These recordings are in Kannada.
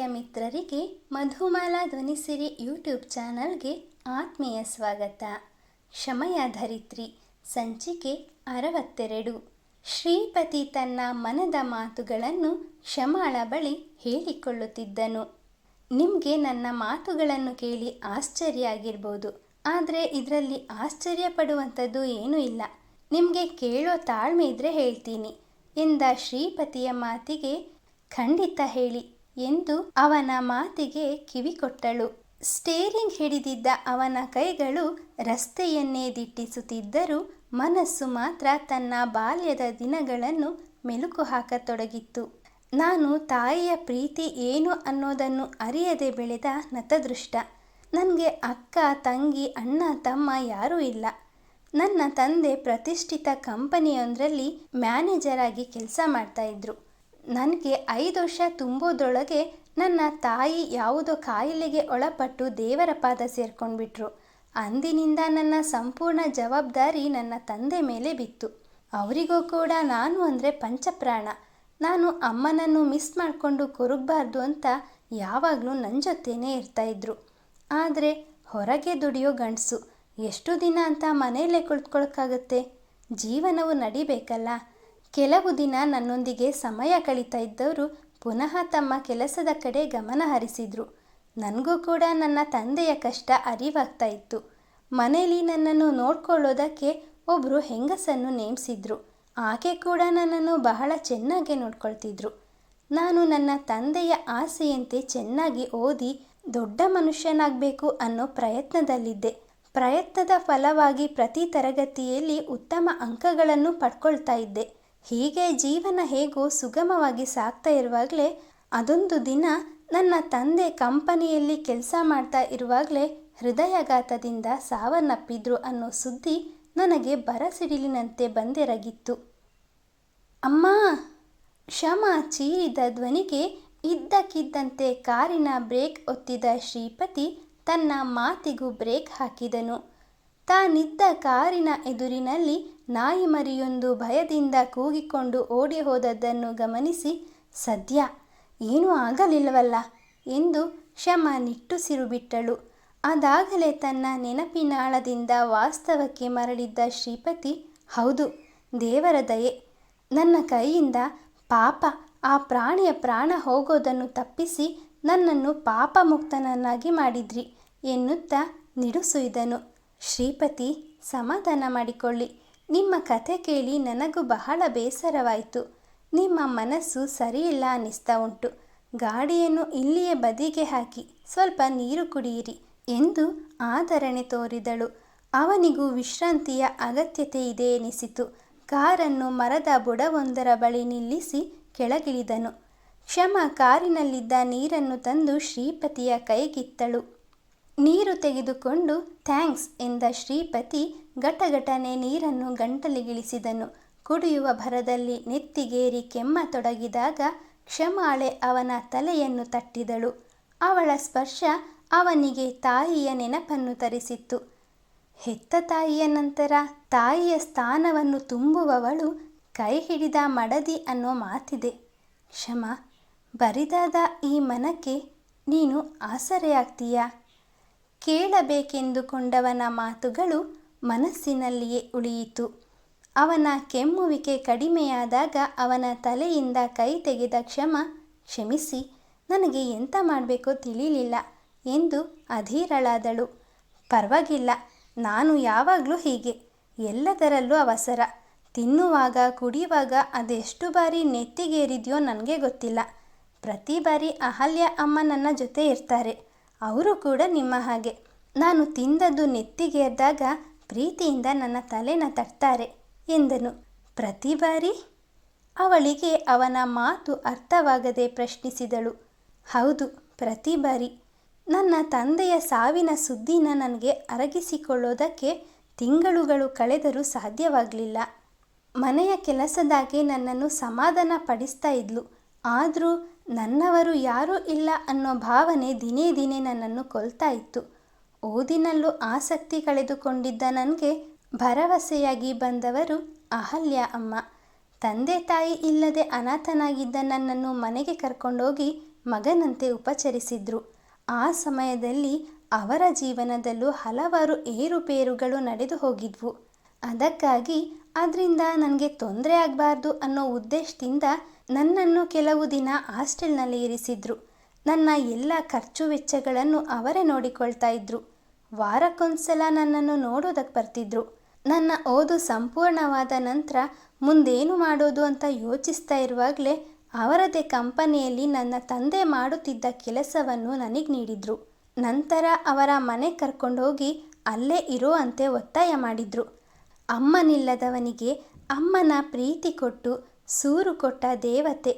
ಪ್ರಿಯ ಮಿತ್ರರಿಗೆ ಮಧುಮಾಲಾ ಧ್ವನಿಸಿರಿ ಯೂಟ್ಯೂಬ್ ಚಾನಲ್ಗೆ ಆತ್ಮೀಯ ಸ್ವಾಗತ. ಕ್ಷಮೆಯ ಧರಿತ್ರಿ ಸಂಚಿಕೆ 62. ಶ್ರೀಪತಿ ತನ್ನ ಮನದ ಮಾತುಗಳನ್ನು ಕ್ಷಮಾಳ ಬಳಿ ಹೇಳಿಕೊಳ್ಳುತ್ತಿದ್ದನು. ನಿಮಗೆ ನನ್ನ ಮಾತುಗಳನ್ನು ಕೇಳಿ ಆಶ್ಚರ್ಯ ಆಗಿರ್ಬೋದು, ಆದರೆ ಇದರಲ್ಲಿ ಆಶ್ಚರ್ಯ ಪಡುವಂಥದ್ದು ಏನೂ ಇಲ್ಲ. ನಿಮಗೆ ಕೇಳೋ ತಾಳ್ಮೆ ಇದ್ದರೆ ಹೇಳ್ತೀನಿ ಎಂದ ಶ್ರೀಪತಿಯ ಮಾತಿಗೆ ಖಂಡಿತ ಹೇಳಿ ಎಂದು ಅವನ ಮಾತಿಗೆ ಕಿವಿ ಕೊಟ್ಟಳು. ಸ್ಟೇರಿಂಗ್ ಹಿಡಿದಿದ್ದ ಅವನ ಕೈಗಳು ರಸ್ತೆಯನ್ನೇ ದಿಟ್ಟಿಸುತ್ತಿದ್ದರೂ ಮನಸ್ಸು ಮಾತ್ರ ತನ್ನ ಬಾಲ್ಯದ ದಿನಗಳನ್ನು ಮೆಲುಕು ಹಾಕತೊಡಗಿತ್ತು. ನಾನು ತಾಯಿಯ ಪ್ರೀತಿ ಏನು ಅನ್ನೋದನ್ನು ಅರಿಯದೆ ಬೆಳೆದ ನತದೃಷ್ಟ. ನನಗೆ ಅಕ್ಕ, ತಂಗಿ, ಅಣ್ಣ, ತಮ್ಮ ಯಾರೂ ಇಲ್ಲ. ನನ್ನ ತಂದೆ ಪ್ರತಿಷ್ಠಿತ ಕಂಪನಿಯೊಂದರಲ್ಲಿ ಮ್ಯಾನೇಜರ್ ಆಗಿ ಕೆಲಸ ಮಾಡ್ತಾಯಿದ್ರು. ನನಗೆ 5 ವರ್ಷ ತುಂಬೋದ್ರೊಳಗೆ ನನ್ನ ತಾಯಿ ಯಾವುದೋ ಕಾಯಿಲೆಗೆ ಒಳಪಟ್ಟು ದೇವರ ಪಾದ ಸೇರ್ಕೊಂಡ್ಬಿಟ್ರು. ಅಂದಿನಿಂದ ನನ್ನ ಸಂಪೂರ್ಣ ಜವಾಬ್ದಾರಿ ನನ್ನ ತಂದೆ ಮೇಲೆ ಬಿತ್ತು. ಅವರಿಗೂ ಕೂಡ ನಾನು ಅಂದರೆ ಪಂಚಪ್ರಾಣ. ನಾನು ಅಮ್ಮನನ್ನು ಮಿಸ್ ಮಾಡಿಕೊಂಡು ಕೊರಗಬಾರ್ದು ಅಂತ ಯಾವಾಗಲೂ ನನ್ನ ಜೊತೆನೇ ಇರ್ತಾಯಿದ್ರು. ಆದರೆ ಹೊರಗೆ ದುಡಿಯೋ ಗಂಡಸು ಎಷ್ಟು ದಿನ ಅಂತ ಮನೆಯಲ್ಲೇ ಕುಳಿತುಕೊಳ್ಳೋಕ್ಕಾಗತ್ತೆ? ಜೀವನವು ನಡಿಬೇಕಲ್ಲ. ಕೆಲವು ದಿನ ನನ್ನೊಂದಿಗೆ ಸಮಯ ಕಳೀತಾ ಇದ್ದವರು ಪುನಃ ತಮ್ಮ ಕೆಲಸದ ಕಡೆ ಗಮನ ಹರಿಸಿದ್ರು. ನನಗೂ ಕೂಡ ನನ್ನ ತಂದೆಯ ಕಷ್ಟ ಅರಿವಾಗ್ತಾ ಇತ್ತು. ಮನೇಲಿ ನನ್ನನ್ನು ನೋಡ್ಕೊಳ್ಳೋದಕ್ಕೆ ಒಬ್ಬರು ಹೆಂಗಸನ್ನು ನೇಮಿಸಿದ್ರು. ಆಕೆ ಕೂಡ ನನ್ನನ್ನು ಬಹಳ ಚೆನ್ನಾಗಿ ನೋಡ್ಕೊಳ್ತಿದ್ರು. ನಾನು ನನ್ನ ತಂದೆಯ ಆಸೆಯಂತೆ ಚೆನ್ನಾಗಿ ಓದಿ ದೊಡ್ಡ ಮನುಷ್ಯನಾಗಬೇಕು ಅನ್ನೋ ಪ್ರಯತ್ನದಲ್ಲಿದ್ದೆ. ಪ್ರಯತ್ನದ ಫಲವಾಗಿ ಪ್ರತಿ ತರಗತಿಯಲ್ಲಿ ಉತ್ತಮ ಅಂಕಗಳನ್ನು ಪಡ್ಕೊಳ್ತಾ ಇದ್ದೆ. ಹೀಗೆ ಜೀವನ ಹೇಗೋ ಸುಗಮವಾಗಿ ಸಾಗ್ತಾ ಇರುವಾಗಲೇ ಅದೊಂದು ದಿನ ನನ್ನ ತಂದೆ ಕಂಪನಿಯಲ್ಲಿ ಕೆಲಸ ಮಾಡ್ತಾ ಇರುವಾಗಲೇ ಹೃದಯಾಘಾತದಿಂದ ಸಾವನ್ನಪ್ಪಿದ್ರು ಅನ್ನೋ ಸುದ್ದಿ ನನಗೆ ಬರಸಿಡಿಲಿನಂತೆ ಬಂದೆರಗಿತ್ತು. ಅಮ್ಮ! ಕ್ಷಮ ಚೀರಿದ ಧ್ವನಿಗೆ ಇದ್ದಕ್ಕಿದ್ದಂತೆ ಕಾರಿನ ಬ್ರೇಕ್ ಒತ್ತಿದ ಶ್ರೀಪತಿ ತನ್ನ ಮಾತಿಗೂ ಬ್ರೇಕ್ ಹಾಕಿದನು. ತಾನಿದ್ದ ಕಾರಿನ ಎದುರಿನಲ್ಲಿ ನಾಯಿ ಮರಿಯೊಂದು ಭಯದಿಂದ ಕೂಗಿಕೊಂಡು ಓಡಿ ಹೋದದ್ದನ್ನು ಗಮನಿಸಿ, ಸದ್ಯ ಏನೂ ಆಗಲಿಲ್ಲವಲ್ಲ ಎಂದು ಕ್ಷಮ ನಿಟ್ಟುಸಿರು ಬಿಟ್ಟಳು. ಅದಾಗಲೇ ತನ್ನ ನೆನಪಿನಾಳದಿಂದ ವಾಸ್ತವಕ್ಕೆ ಮರಳಿದ್ದ ಶ್ರೀಪತಿ, ಹೌದು, ದೇವರ ದಯೆ. ನನ್ನ ಕೈಯಿಂದ ಪಾಪ ಆ ಪ್ರಾಣಿಯ ಪ್ರಾಣ ಹೋಗೋದನ್ನು ತಪ್ಪಿಸಿ ನನ್ನನ್ನು ಪಾಪ ಮುಕ್ತನನ್ನಾಗಿ ಮಾಡಿದ್ರಿ ಎನ್ನುತ್ತಾ ನಿಡುಸುಯ್ದನು. ಶ್ರೀಪತಿ, ಸಮಾಧಾನ ಮಾಡಿಕೊಳ್ಳಿ. ನಿಮ್ಮ ಕಥೆ ಕೇಳಿ ನನಗೂ ಬಹಳ ಬೇಸರವಾಯಿತು. ನಿಮ್ಮ ಮನಸ್ಸು ಸರಿಯಿಲ್ಲ ಅನ್ನಿಸ್ತಾ ಉಂಟು. ಗಾಡಿಯನ್ನು ಇಲ್ಲಿಯೇ ಬದಿಗೆ ಹಾಕಿ ಸ್ವಲ್ಪ ನೀರು ಕುಡಿಯಿರಿ ಎಂದು ಆದರಣೆ ತೋರಿದಳು. ಅವನಿಗೂ ವಿಶ್ರಾಂತಿಯ ಅಗತ್ಯತೆ ಇದೆ ಎನಿಸಿತು. ಕಾರನ್ನು ಮರದ ಬುಡವೊಂದರ ಬಳಿ ನಿಲ್ಲಿಸಿ ಕೆಳಗಿಳಿದನು. ಕ್ಷಮ ಕಾರಿನಲ್ಲಿದ್ದ ನೀರನ್ನು ತಂದು ಶ್ರೀಪತಿಯ ಕೈಗಿತ್ತಳು. ನೀರು ತೆಗೆದುಕೊಂಡು ಥ್ಯಾಂಕ್ಸ್ ಎಂದ ಶ್ರೀಪತಿ ಘಟಘಟನೆ ನೀರನ್ನು ಗಂಟಲಿಗಿಳಿಸಿದನು. ಕುಡಿಯುವ ಭರದಲ್ಲಿ ನೆತ್ತಿಗೇರಿ ಕೆಮ್ಮತೊಡಗಿದಾಗ ಕ್ಷಮಾಳೆ ಅವನ ತಲೆಯನ್ನು ತಟ್ಟಿದಳು. ಅವಳ ಸ್ಪರ್ಶ ಅವನಿಗೆ ತಾಯಿಯ ನೆನಪನ್ನು ತರಿಸಿತ್ತು. ಹೆತ್ತ ತಾಯಿಯ ನಂತರ ತಾಯಿಯ ಸ್ಥಾನವನ್ನು ತುಂಬುವವಳು ಕೈ ಹಿಡಿದ ಮಡದಿ ಅನ್ನೋ ಮಾತಿದೆ. ಕ್ಷಮ, ಬರಿದಾದ ಈ ಮನಕ್ಕೆ ನೀನು ಆಸರೆಯಾಗ್ತೀಯಾ? ಕೇಳಬೇಕೆಂದುಕೊಂಡವನ ಮಾತುಗಳು ಮನಸ್ಸಿನಲ್ಲಿಯೇ ಉಳಿಯಿತು. ಅವನ ಕೆಮ್ಮುವಿಕೆ ಕಡಿಮೆಯಾದಾಗ ಅವನ ತಲೆಯಿಂದ ಕೈ ತೆಗೆದ ಕ್ಷಮ, ಕ್ಷಮಿಸಿ, ನನಗೆ ಎಂತ ಮಾಡಬೇಕೋ ತಿಳಿಲಿಲ್ಲ ಎಂದು ಅಧೀರಳಾದಳು. ಪರವಾಗಿಲ್ಲ, ನಾನು ಯಾವಾಗಲೂ ಹೀಗೆ, ಎಲ್ಲದರಲ್ಲೂ ಅವಸರ. ತಿನ್ನುವಾಗ ಕುಡಿಯುವಾಗ ಅದೆಷ್ಟು ಬಾರಿ ನೆತ್ತಿಗೇರಿದೆಯೋ ನನಗೆ ಗೊತ್ತಿಲ್ಲ. ಪ್ರತಿ ಬಾರಿ ಅಹಲ್ಯ ಅಮ್ಮ ನನ್ನ ಜೊತೆ ಇರ್ತಾರೆ. ಅವರು ಕೂಡ ನಿಮ್ಮ ಹಾಗೆ. ನಾನು ತಿಂದದ್ದು ನೆತ್ತಿಗೇರಿದಾಗ ಪ್ರೀತಿಯಿಂದ ನನ್ನ ತಲೆನ ತಟ್ತಾರೆ ಎಂದನು. ಪ್ರತಿ ಬಾರಿ? ಅವಳಿಗೆ ಅವನ ಮಾತು ಅರ್ಥವಾಗದೆ ಪ್ರಶ್ನಿಸಿದಳು. ಹೌದು, ಪ್ರತಿ ಬಾರಿ. ನನ್ನ ತಂದೆಯ ಸಾವಿನ ಸುದ್ದಿನ ನನಗೆ ಅರಗಿಸಿಕೊಳ್ಳೋದಕ್ಕೆ ತಿಂಗಳುಗಳು ಕಳೆದರೂ ಸಾಧ್ಯವಾಗಲಿಲ್ಲ. ಮನೆಯ ಕೆಲಸದಾಗೆ ನನ್ನನ್ನು ಸಮಾಧಾನ ಪಡಿಸ್ತಾ ಇದ್ಲು. ಆದರೂ ನನ್ನವರು ಯಾರೂ ಇಲ್ಲ ಅನ್ನೋ ಭಾವನೆ ದಿನೇ ದಿನೇ ನನ್ನನ್ನು ಕೊಲ್ತಾ ಇತ್ತು. ಓದಿನಲ್ಲೂ ಆಸಕ್ತಿ ಕಳೆದುಕೊಂಡಿದ್ದ ನನಗೆ ಭರವಸೆಯಾಗಿ ಬಂದವರು ಅಹಲ್ಯ ಅಮ್ಮ. ತಂದೆ ತಾಯಿ ಇಲ್ಲದೆ ಅನಾಥನಾಗಿದ್ದ ನನ್ನನ್ನು ಮನೆಗೆ ಕರ್ಕೊಂಡೋಗಿ ಮಗನಂತೆ ಉಪಚರಿಸಿದ್ರು. ಆ ಸಮಯದಲ್ಲಿ ಅವರ ಜೀವನದಲ್ಲೂ ಹಲವಾರು ಏರುಪೇರುಗಳು ನಡೆದು ಹೋಗಿದ್ವು. ಅದಕ್ಕಾಗಿ ಅದರಿಂದ ನನಗೆ ತೊಂದರೆ ಆಗಬಾರ್ದು ಅನ್ನೋ ಉದ್ದೇಶದಿಂದ ನನ್ನನ್ನು ಕೆಲವು ದಿನ ಹಾಸ್ಟೆಲ್ನಲ್ಲಿ ಇರಿಸಿದ್ರು. ನನ್ನ ಎಲ್ಲ ಖರ್ಚು ವೆಚ್ಚಗಳನ್ನು ಅವರೇ ನೋಡಿಕೊಳ್ತಾ ಇದ್ರು. ವಾರಕ್ಕೊಂದ್ಸಲ ನನ್ನನ್ನು ನೋಡೋದಕ್ಕೆ ಬರ್ತಿದ್ರು. ನನ್ನ ಓದು ಸಂಪೂರ್ಣವಾದ ನಂತರ ಮುಂದೇನು ಮಾಡೋದು ಅಂತ ಯೋಚಿಸ್ತಾ ಇರುವಾಗಲೇ ಅವರದೇ ಕಂಪನಿಯಲ್ಲಿ ನನ್ನ ತಂದೆ ಮಾಡುತ್ತಿದ್ದ ಕೆಲಸವನ್ನು ನನಗೆ ನೀಡಿದರು. ನಂತರ ಅವರ ಮನೆ ಕರ್ಕೊಂಡೋಗಿ ಅಲ್ಲೇ ಇರೋ ಅಂತೆ ಒತ್ತಾಯ ಮಾಡಿದರು. ಅಮ್ಮನಿಲ್ಲದವನಿಗೆ ಅಮ್ಮನ ಪ್ರೀತಿ ಕೊಟ್ಟು ಸೂರು ಕೊಟ್ಟ ದೇವತೆ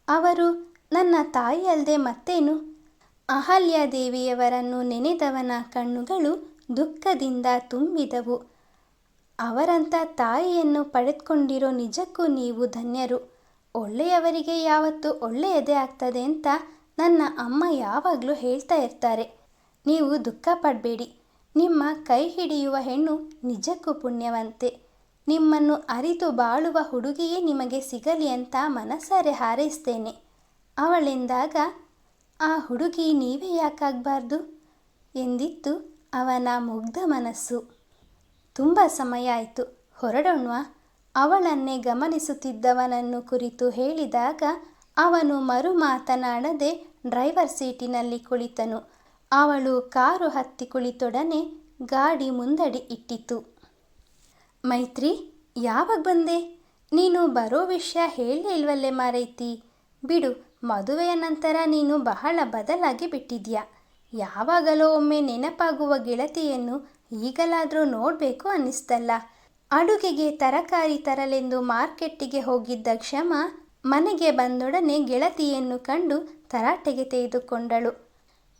ಅವರು. ನನ್ನ ತಾಯಿ ಅಲ್ಲದೆ ಮತ್ತೇನು? ಅಹಲ್ಯಾದೇವಿಯವರನ್ನು ನೆನೆದವನ ಕಣ್ಣುಗಳು ದುಃಖದಿಂದ ತುಂಬಿದವು. ಅವರಂಥ ತಾಯಿಯನ್ನು ಪಡೆದುಕೊಂಡಿರೋ ನಿಜಕ್ಕೂ ನೀವು ಧನ್ಯರು. ಒಳ್ಳೆಯವರಿಗೆ ಯಾವತ್ತೂ ಒಳ್ಳೆಯದೇ ಆಗ್ತದೆ ಅಂತ ನನ್ನ ಅಮ್ಮ ಯಾವಾಗಲೂ ಹೇಳ್ತಾ ಇರ್ತಾರೆ. ನೀವು ದುಃಖ ಪಡಬೇಡಿ. ನಿಮ್ಮ ಕೈ ಹಿಡಿಯುವ ಹೆಣ್ಣು ನಿಜಕ್ಕೂ ಪುಣ್ಯವಂತೆ. ನಿಮ್ಮನ್ನು ಅರಿತು ಬಾಳುವ ಹುಡುಗಿಯೇ ನಿಮಗೆ ಸಿಗಲಿ ಅಂತ ಮನಸಾರೆ ಹಾರೈಸ್ತೇನೆ ಅವಳೆಂದಾಗ, ಆ ಹುಡುಗಿ ನೀವೇ ಯಾಕಾಗಬಾರ್ದು ಎಂದಿತ್ತು ಅವನ ಮುಗ್ಧ ಮನಸ್ಸು. ತುಂಬ ಸಮಯ ಆಯಿತು, ಹೊರಡೋಣ್ವಾ? ಅವಳನ್ನೇ ಗಮನಿಸುತ್ತಿದ್ದವನನ್ನು ಕುರಿತು ಹೇಳಿದಾಗ ಅವನು ಮರು ಮಾತನಾಡದೆ ಡ್ರೈವರ್ ಸೀಟಿನಲ್ಲಿ ಕುಳಿತನು. ಅವಳು ಕಾರು ಹತ್ತಿ ಕುಳಿತೊಡನೆ ಗಾಡಿ ಮುಂದಡಿ ಇಟ್ಟಿತು. ಮೈತ್ರಿ, ಯಾವಾಗ ಬಂದೆ? ನೀನು ಬರೋ ವಿಷಯ ಹೇಳಲೇ ಇಲ್ವಲ್ಲೇ ಮಾರೈತಿ. ಬಿಡು, ಮದುವೆಯ ನಂತರ ನೀನು ಬಹಳ ಬದಲಾಗಿ ಬಿಟ್ಟಿದ್ಯಾ. ಯಾವಾಗಲೋ ಒಮ್ಮೆ ನೆನಪಾಗುವ ಗೆಳತಿಯನ್ನು ಈಗಲಾದರೂ ನೋಡಬೇಕು ಅನ್ನಿಸ್ತಲ್ಲ. ಅಡುಗೆಗೆ ತರಕಾರಿ ತರಲೆಂದು ಮಾರ್ಕೆಟ್ಟಿಗೆ ಹೋಗಿದ್ದ ಕ್ಷಮ ಮನೆಗೆ ಬಂದೊಡನೆ ಗೆಳತಿಯನ್ನು ಕಂಡು ತರಾಟೆಗೆ ತೆಗೆದುಕೊಂಡಳು.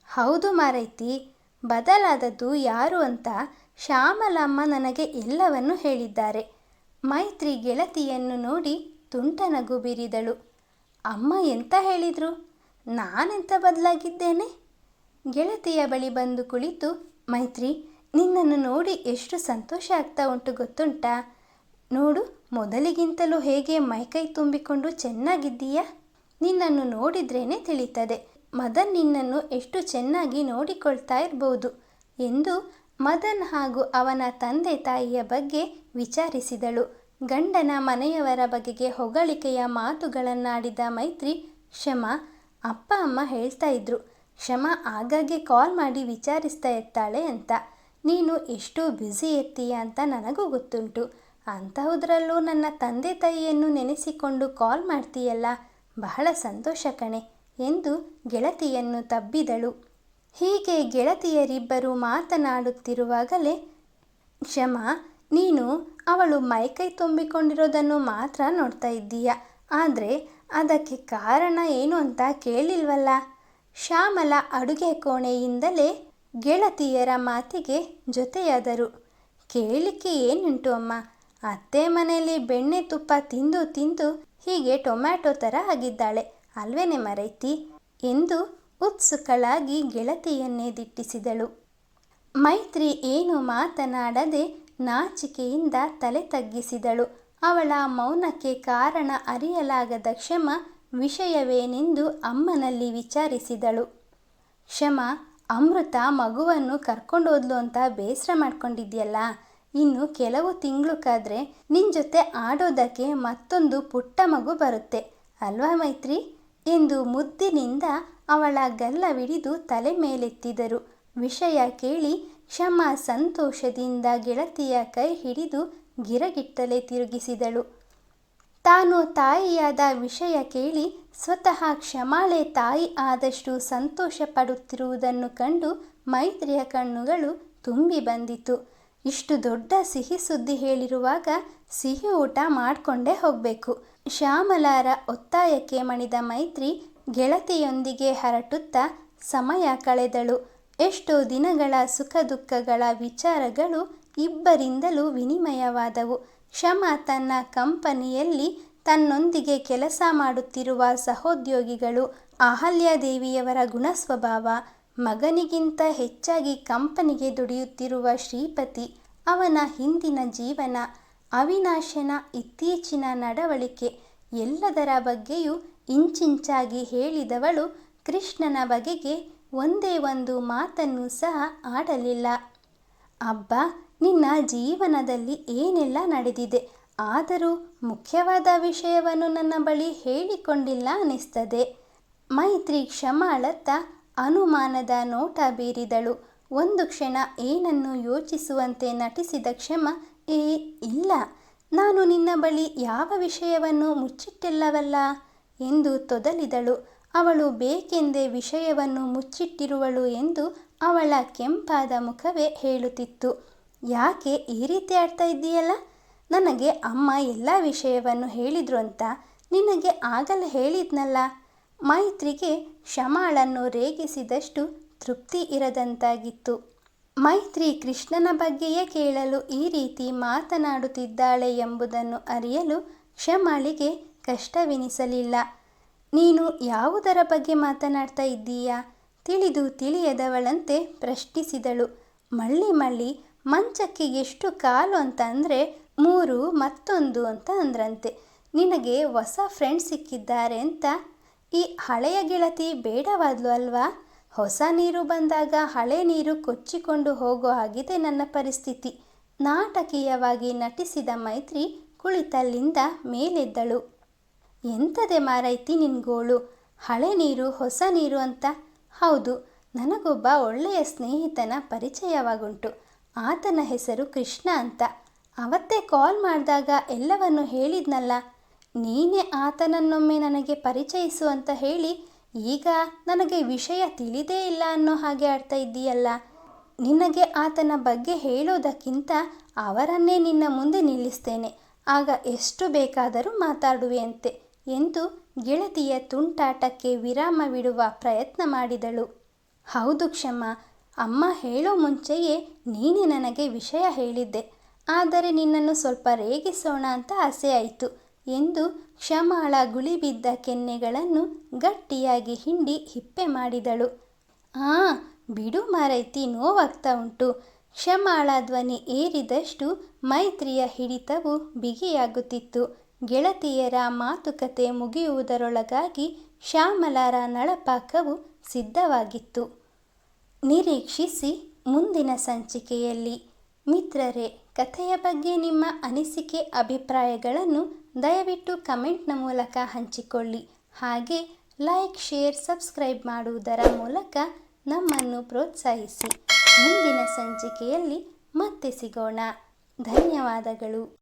ಹೌದು ಮಾರೈತಿ, ಬದಲಾದದ್ದು ಯಾರು ಅಂತ ಶ್ಯಾಮಲಮ್ಮ ನನಗೆ ಎಲ್ಲವನ್ನೂ ಹೇಳಿದ್ದಾರೆ. ಮೈತ್ರಿ ಗೆಳತಿಯನ್ನು ನೋಡಿ ತುಂಟ ನಗು ಬೀರಿದಳು. ಅಮ್ಮ ಎಂತ ಹೇಳಿದರು? ನಾನೆಂತ ಬದಲಾಗಿದ್ದೇನೆ? ಗೆಳತಿಯ ಬಳಿ ಬಂದು ಕುಳಿತು, ಮೈತ್ರಿ, ನಿನ್ನನ್ನು ನೋಡಿ ಎಷ್ಟು ಸಂತೋಷ ಆಗ್ತಾ ಉಂಟು ಗೊತ್ತುಂಟಾ? ನೋಡು, ಮೊದಲಿಗಿಂತಲೂ ಹೇಗೆ ಮೈಕೈ ತುಂಬಿಕೊಂಡು ಚೆನ್ನಾಗಿದ್ದೀಯಾ? ನಿನ್ನನ್ನು ನೋಡಿದ್ರೇ ತಿಳಿತದೆ ಮದನ್ ನಿನ್ನನ್ನು ಎಷ್ಟು ಚೆನ್ನಾಗಿ ನೋಡಿಕೊಳ್ತಾ ಇರ್ಬೋದು ಎಂದು ಮದನ್ ಹಾಗೂ ಅವನ ತಂದೆ ತಾಯಿಯ ಬಗ್ಗೆ ವಿಚಾರಿಸಿದಳು. ಗಂಡನ ಮನೆಯವರ ಬಗೆಗೆ ಹೊಗಳಿಕೆಯ ಮಾತುಗಳನ್ನಾಡಿದ ಮೈತ್ರಿ, ಕ್ಷಮ, ಅಪ್ಪ ಅಮ್ಮ ಹೇಳ್ತಾ ಇದ್ರು, ಕ್ಷಮ ಆಗಾಗ್ಗೆ ಕಾಲ್ ಮಾಡಿ ವಿಚಾರಿಸ್ತಾ ಇರ್ತಾಳೆ ಅಂತ. ನೀನು ಎಷ್ಟು ಬ್ಯುಸಿ ಇರ್ತೀಯ ಅಂತ ನನಗೂ ಗೊತ್ತುಂಟು. ಅಂಥವುದರಲ್ಲೂ ನನ್ನ ತಂದೆ ತಾಯಿಯನ್ನು ನೆನೆಸಿಕೊಂಡು ಕಾಲ್ ಮಾಡ್ತೀಯಲ್ಲ, ಬಹಳ ಸಂತೋಷ ಕಣೆ ಎಂದು ಗೆಳತಿಯನ್ನು ತಬ್ಬಿದಳು. ಹೀಗೆ ಗೆಳತಿಯರಿಬ್ಬರು ಮಾತನಾಡುತ್ತಿರುವಾಗಲೇ, ಕ್ಷಮ, ನೀನು ಅವಳು ಮೈಕೈ ತುಂಬಿಕೊಂಡಿರೋದನ್ನು ಮಾತ್ರ ನೋಡ್ತಾ ಇದ್ದೀಯ, ಆದರೆ ಅದಕ್ಕೆ ಕಾರಣ ಏನು ಅಂತ ಕೇಳಿಲ್ವಲ್ಲ? ಶ್ಯಾಮಲ ಅಡುಗೆ ಕೋಣೆಯಿಂದಲೇ ಗೆಳತಿಯರ ಮಾತಿಗೆ ಜೊತೆಯಾದರು. ಕೇಳಲಿಕ್ಕೆ ಏನುಂಟು ಅಮ್ಮ, ಅತ್ತೆ ಮನೆಯಲ್ಲಿ ಬೆಣ್ಣೆ ತುಪ್ಪ ತಿಂದು ತಿಂದು ಹೀಗೆ ಟೊಮ್ಯಾಟೊ ಥರ ಆಗಿದ್ದಾಳೆ ಅಲ್ವೇನೆ ಮರೈತಿ ಎಂದು ಉತ್ಸುಕಳಾಗಿ ಗೆಳತಿಯನ್ನೇ ದಿಟ್ಟಿಸಿದಳು. ಮೈತ್ರಿ ಏನು ಮಾತನಾಡದೆ ನಾಚಿಕೆಯಿಂದ ತಲೆ ತಗ್ಗಿಸಿದಳು. ಅವಳ ಮೌನಕ್ಕೆ ಕಾರಣ ಅರಿಯಲಾಗದ ಕ್ಷಮ ವಿಷಯವೇನೆಂದು ಅಮ್ಮನಲ್ಲಿ ವಿಚಾರಿಸಿದಳು. ಕ್ಷಮ, ಅಮೃತ ಮಗುವನ್ನು ಕರ್ಕೊಂಡೋದ್ಲು ಅಂತ ಬೇಸರ ಮಾಡ್ಕೊಂಡಿದ್ಯಲ್ಲ, ಇನ್ನು ಕೆಲವು ತಿಂಗಳು ನಿನ್ನ ಜೊತೆ ಆಡೋದಕ್ಕೆ ಮತ್ತೊಂದು ಪುಟ್ಟ ಮಗು ಬರುತ್ತೆ ಅಲ್ವಾ ಮೈತ್ರಿ ಎಂದು ಮುದ್ದಿನಿಂದ ಅವಳ ಗಲ್ಲವಿಡಿದು ತಲೆ ಮೇಲೆತ್ತಿದರು. ವಿಷಯ ಕೇಳಿ ಕ್ಷಮ ಸಂತೋಷದಿಂದ ಗೆಳತಿಯ ಕೈ ಹಿಡಿದು ಗಿರಗಿಟ್ಟಲೆ ತಿರುಗಿಸಿದಳು. ತಾನು ತಾಯಿಯಾದ ವಿಷಯ ಕೇಳಿ ಸ್ವತಃ ಕ್ಷಮಾಳೆ ತಾಯಿ ಆದಷ್ಟು ಸಂತೋಷ ಪಡುತ್ತಿರುವುದನ್ನು ಕಂಡು ಮೈತ್ರಿಯ ಕಣ್ಣುಗಳು ತುಂಬಿ ಬಂದಿತು. ಇಷ್ಟು ದೊಡ್ಡ ಸಿಹಿ ಸುದ್ದಿ ಹೇಳಿರುವಾಗ ಸಿಹಿ ಊಟ ಮಾಡಿಕೊಂಡೇ ಹೋಗಬೇಕು. ಶ್ಯಾಮಲಾರ ಒತ್ತಾಯಕ್ಕೆ ಮಣಿದ ಮೈತ್ರಿ ಗೆಳತಿಯೊಂದಿಗೆ ಹರಟುತ್ತಾ ಸಮಯ ಕಳೆದಳು. ಎಷ್ಟೋ ದಿನಗಳ ಸುಖ ದುಃಖಗಳ ವಿಚಾರಗಳು ಇಬ್ಬರಿಂದಲೂ ವಿನಿಮಯವಾದವು. ಕ್ಷಮ ತನ್ನ ಕಂಪನಿಯಲ್ಲಿ ತನ್ನೊಂದಿಗೆ ಕೆಲಸ ಮಾಡುತ್ತಿರುವ ಸಹೋದ್ಯೋಗಿಗಳು, ಅಹಲ್ಯಾದೇವಿಯವರ ಗುಣಸ್ವಭಾವ, ಮಗನಿಗಿಂತ ಹೆಚ್ಚಾಗಿ ಕಂಪನಿಗೆ ದುಡಿಯುತ್ತಿರುವ ಶ್ರೀಪತಿ, ಅವನ ಹಿಂದಿನ ಜೀವನ, ಅವಿನಾಶನ ಇತ್ತೀಚಿನ ನಡವಳಿಕೆ ಎಲ್ಲದರ ಬಗ್ಗೆಯೂ ಇಂಚಿಂಚಾಗಿ ಹೇಳಿದವಳು ಕೃಷ್ಣನ ಬಗೆಗೆ ಒಂದೇ ಒಂದು ಮಾತನ್ನು ಸಹ ಆಡಲಿಲ್ಲ. ಅಬ್ಬಾ, ನಿನ್ನ ಜೀವನದಲ್ಲಿ ಏನೆಲ್ಲ ನಡೆದಿದೆ, ಆದರೂ ಮುಖ್ಯವಾದ ವಿಷಯವನ್ನು ನನ್ನ ಬಳಿ ಹೇಳಿಕೊಂಡಿಲ್ಲ ಅನ್ನಿಸ್ತದೆ. ಮೈತ್ರಿ ಕ್ಷಮಾಳತ್ತ ಅನುಮಾನದ ನೋಟ ಬೀರಿದಳು. ಒಂದು ಕ್ಷಣ ಏನನ್ನು ಯೋಚಿಸುವಂತೆ ನಟಿಸಿದ ಕ್ಷಮ, ಇಲ್ಲ, ನಾನು ನಿನ್ನ ಬಳಿ ಯಾವ ವಿಷಯವನ್ನು ಮುಚ್ಚಿಟ್ಟಿಲ್ಲವಲ್ಲ ಎಂದು ತೊದಲಿದಳು. ಅವಳು ಬೇಕೆಂದೇ ವಿಷಯವನ್ನು ಮುಚ್ಚಿಟ್ಟಿರುವಳು ಎಂದು ಅವಳ ಕೆಂಪಾದ ಮುಖವೇ ಹೇಳುತ್ತಿತ್ತು. ಯಾಕೆ ಈ ರೀತಿ ಆಡ್ತಾ ಇದ್ದೀಯಲ್ಲ? ನನಗೆ ಅಮ್ಮ ಎಲ್ಲ ವಿಷಯವನ್ನು ಹೇಳಿದ್ರು ಅಂತ ನಿನಗೆ ಆಗಲೇ ಹೇಳಿದ್ನಲ್ಲ. ಮೈತ್ರಿಗೆ ಕ್ಷಮಾಳನ್ನು ರೇಗಿಸಿದಷ್ಟು ತೃಪ್ತಿ ಇರದಂತಾಗಿತ್ತು. ಮೈತ್ರಿ ಕೃಷ್ಣನ ಬಗ್ಗೆಯೇ ಕೇಳಲು ಈ ರೀತಿ ಮಾತನಾಡುತ್ತಿದ್ದಾಳೆ ಎಂಬುದನ್ನು ಅರಿಯಲು ಕ್ಷಮಾಳಿಗೆ ಕಷ್ಟವೆನಿಸಲಿಲ್ಲ. ನೀನು ಯಾವುದರ ಬಗ್ಗೆ ಮಾತನಾಡ್ತಾ ಇದ್ದೀಯಾ? ತಿಳಿದು ತಿಳಿಯದವಳಂತೆ ಪ್ರಶ್ನಿಸಿದಳು. ಮಳ್ಳಿ ಮಂಚಕ್ಕೆ ಎಷ್ಟು ಕಾಲು ಅಂತ ಅಂದರೆ 3 ಮತ್ತೊಂದು ಅಂತ ಅಂದ್ರಂತೆ. ನಿನಗೆ ಹೊಸ ಫ್ರೆಂಡ್ ಸಿಕ್ಕಿದ್ದಾರೆ ಅಂತ ಈ ಹಳೆಯ ಗೆಳತಿ ಬೇಡವಾದ್ಲು ಅಲ್ವಾ? ಹೊಸ ನೀರು ಬಂದಾಗ ಹಳೆ ನೀರು ಕೊಚ್ಚಿಕೊಂಡು ಹೋಗೋ ಆಗಿದೆ ನನ್ನ ಪರಿಸ್ಥಿತಿ. ನಾಟಕೀಯವಾಗಿ ನಟಿಸಿದ ಮೈತ್ರಿ ಕುಳಿತಲ್ಲಿಂದ ಮೇಲೆದ್ದಳು. ಎಂಥದೇ ಮಾರೈತಿ ನಿನ್ಗೋಳು? ಹಳೆ ನೀರು ಹೊಸ ನೀರು ಅಂತ? ಹೌದು, ನನಗೊಬ್ಬ ಒಳ್ಳೆಯ ಸ್ನೇಹಿತನ ಪರಿಚಯವಾಗುಂಟು. ಆತನ ಹೆಸರು ಕೃಷ್ಣ ಅಂತ. ಅವತ್ತೇ ಕಾಲ್ ಮಾಡಿದಾಗ ಎಲ್ಲವನ್ನು ಹೇಳಿದ್ನಲ್ಲ. ನೀನೇ ಆತನನ್ನೊಮ್ಮೆ ನನಗೆ ಪರಿಚಯಿಸು ಅಂತ ಹೇಳಿ ಈಗ ನನಗೆ ವಿಷಯ ತಿಳಿದೇ ಇಲ್ಲ ಅನ್ನೋ ಹಾಗೆ ಆಡ್ತಾ ಇದ್ದೀಯಲ್ಲ. ನಿನಗೆ ಆತನ ಬಗ್ಗೆ ಹೇಳೋದಕ್ಕಿಂತ ಅವರನ್ನೇ ನಿನ್ನ ಮುಂದೆ ನಿಲ್ಲಿಸ್ತೇನೆ, ಆಗ ಎಷ್ಟು ಬೇಕಾದರೂ ಮಾತಾಡುವೆಯಂತೆ ಎಂದು ಗೆಳತಿಯ ತುಂಟಾಟಕ್ಕೆ ವಿರಾಮವಿಡುವ ಪ್ರಯತ್ನ ಮಾಡಿದಳು. ಹೌದು ಕ್ಷಮ, ಅಮ್ಮ ಹೇಳೋ ಮುಂಚೆಯೇ ನೀನೇ ನನಗೆ ವಿಷಯ ಹೇಳಿದ್ದೆ. ಆದರೆ ನಿನ್ನನ್ನು ಸ್ವಲ್ಪ ರೇಗಿಸೋಣ ಅಂತ ಆಸೆ ಆಯಿತು ಎಂದು ಕ್ಷಮಾಳ ಗುಳಿಬಿದ್ದ ಕೆನ್ನೆಗಳನ್ನು ಗಟ್ಟಿಯಾಗಿ ಹಿಂಡಿ ಹಿಪ್ಪೆ ಮಾಡಿದಳು. ಬಿಡು ಮಾರೈತಿ, ನೋವಾಗ್ತಾ ಉಂಟು. ಕ್ಷಮಾಳ ಧ್ವನಿ ಏರಿದಷ್ಟು ಮೈತ್ರಿಯ ಹಿಡಿತವು ಬಿಗಿಯಾಗುತ್ತಿತ್ತು. ಗೆಳತಿಯರ ಮಾತುಕತೆ ಮುಗಿಯುವುದರೊಳಗಾಗಿ ಶ್ಯಾಮಲಾರ ನಳಪಾಕವು ಸಿದ್ಧವಾಗಿತ್ತು. ನಿರೀಕ್ಷಿಸಿ ಮುಂದಿನ ಸಂಚಿಕೆಯಲ್ಲಿ. ಮಿತ್ರರೇ, ಕಥೆಯ ಬಗ್ಗೆ ನಿಮ್ಮ ಅನಿಸಿಕೆ ಅಭಿಪ್ರಾಯಗಳನ್ನು ದಯವಿಟ್ಟು ಕಮೆಂಟ್ನ ಮೂಲಕ ಹಂಚಿಕೊಳ್ಳಿ. ಹಾಗೆ ಲೈಕ್, ಶೇರ್, ಸಬ್ಸ್ಕ್ರೈಬ್ ಮಾಡುವುದರ ಮೂಲಕ ನಮ್ಮನ್ನು ಪ್ರೋತ್ಸಾಹಿಸಿ. ಮುಂದಿನ ಸಂಚಿಕೆಯಲ್ಲಿ ಮತ್ತೆ ಸಿಗೋಣ. ಧನ್ಯವಾದಗಳು.